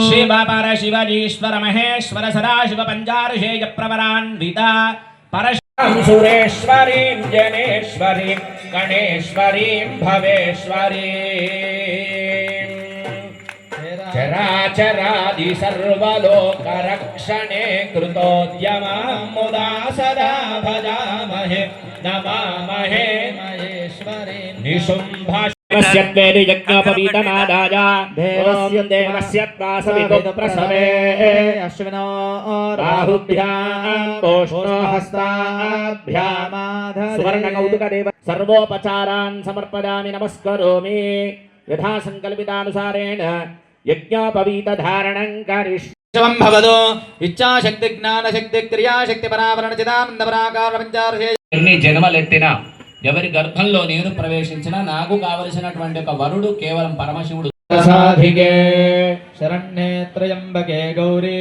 शिव पर शिवजीश्वर महेश्वर सदाशिव पंचार्षेय प्रवरान्विता परशुराम सुरेश्वरीं जनेश्वरीं गणेश्वरीं भवेश्वरीं चराचरादि सर्वलोकरक्षणे कृतोद्यमां मुदा सदा भजामहे नमामहे महेश्वरीं निशुम्भा नमस्यत्वेदि यज्ञोपवीतनादाय देवस्य सवितुप्रसवे अश्विनो राहुभ्यां पोष्णो हस्ताभ्यां सुवर्णकौतुकदेव सर्वोपचारान् समर्पयामि नमस्करोमि यथा संकल्पितानुसारेण यज्ञोपवीतधारणं करिष्यामि भवतो इच्छाशक्ति ज्ञानशक्ति क्रियाशक्ति परावरण चिदानंद पराकार पंचार्षे ఎన్ని జన్మలెత్తినా ఎవరి గర్భంలో నేను ప్రవేశించినా నాకు కావలసినటువంటి ఒక వరుడు కేవలం పరమశివుడు. సాధికే శరణ్యే త్రయంబకే గౌరీ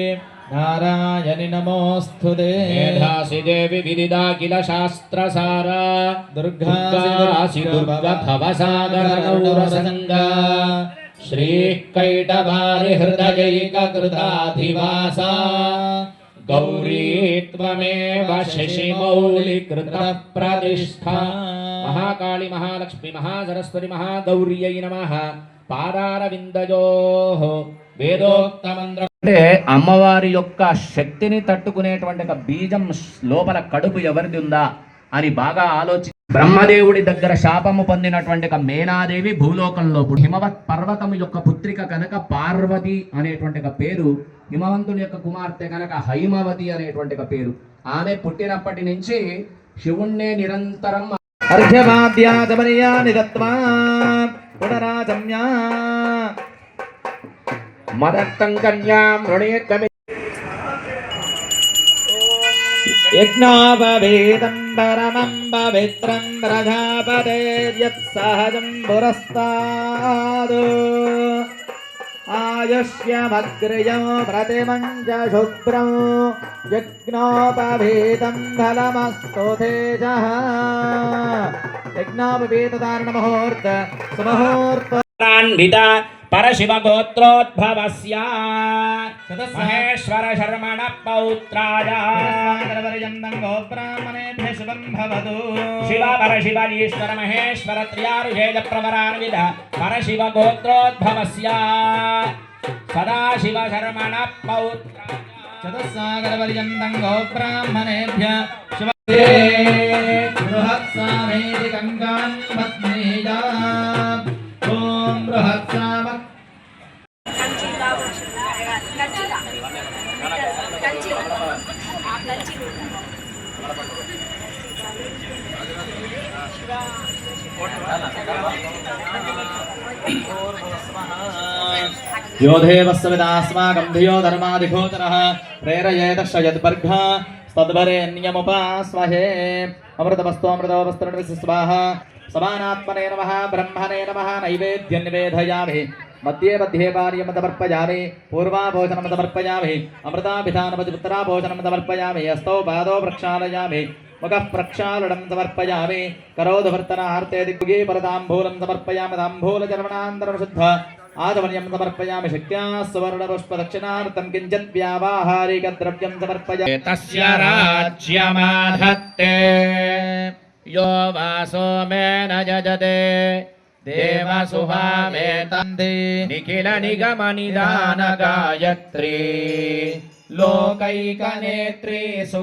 నారాయణి నమోస్తుతే మేధాసి దేవి విదిదా కిల శాస్త్రసార దుర్గాసి దుర్గా భవసాగర గౌరసంగా శ్రీ కైటవారి హృదయైక కృతాధివాసా गौरी त्वमेव शशिमौलि कृत प्रतिष्ठा महाकाली महालक्ष्मी महासरस्वती महागौर्यै नमः పాదారవిందయోః వేదోక్త మంత్రం అంటే అమ్మవారి యొక్క శక్తిని తట్టుకునేటువంటి ఒక బీజం లోపల కడుపు ఎవరిది ఉందా అని బాగా ఆలోచించి బ్రహ్మదేవుడి దగ్గర శాపము పొందినటువంటి ఒక మేనాదేవి భూలోకంలో హిమవత్ పర్వతం యొక్క పుత్రిక కనుక పార్వతి అనేటువంటి ఒక పేరు, హిమవంతుని యొక్క కుమార్తె కనుక హైమవతి అనేటువంటి ఒక పేరు. ఆమె పుట్టినప్పటి నుంచి శివుణ్ణే నిరంతరం అర్ఘ్యవాద్యాజమనీయాని దత్వా పునరాజమ్యా మదత్తం కన్యాం రుణేత్వమి యజ్ఞోపవేదం పరమం పవిత్రం ప్రజాపతేర్యత్సహజం పురస్తాద్ ఆయుష్యమగ్రయం ప్రతిమం చ శుభ్రం యజ్ఞోపవేదం ఫలమస్తు తేజః యజ్ఞోపవేదధారణ ముహూర్త సుముహూర్తాన్విత परशिव गोत्रोद्भवस्य महेश्वर शर्मण पौत्राय ब्राह्मणेभ्य शुभं भवतु शिव परशिवजीश्वर महेश्वर त्र्यार्षेय प्रवरान्वित परशिव गोत्रोद्भवस्य सदाशिव शर्मण पौत्राय चतुस्सागरपर्यन्तं गोब्राह्मणेभ्य शुभे बृहत्सामेति गङ्गां पत्नीया ओम बृहत्साम यो देवस्सविदास्माकं धियो धर्माधिगोचरः प्रेरयेदश्च यद्वर्गः तद्वरेण्यमुपास्महे अमृतमस्तु अमृतोपस्तरणस्य स्वाहा समानात्मने नमः ब्रह्मणे नमः नैवेद्यं निवेदयामि मध्ये मध्ये पार्यं समर्पयामि पूर्वाभोजनं समर्पयामि अमृताभिधानपति उत्तराभोजनं समर्पयामि हस्तौ पादौ प्रक्षालयामि मुखः प्रक्षालनं समर्पयामि करोधवर्तनार्थे दिग्गे परताम्बूलं समर्पयामि ताम्बूलचर्वणान्तरं शुद्ध आचमनीयं समर्पयामि शक्त्या सुवर्णपुष्पदक्षिणार्थं किञ्चित् व्यावहारिकद्रव्यं समर्पयामि तस्य राज्यमाधत्ते यो वासो मे न यजते देवसुभामेतन्ति निखिल निगम निदान गायत्री लोकैकनेत्री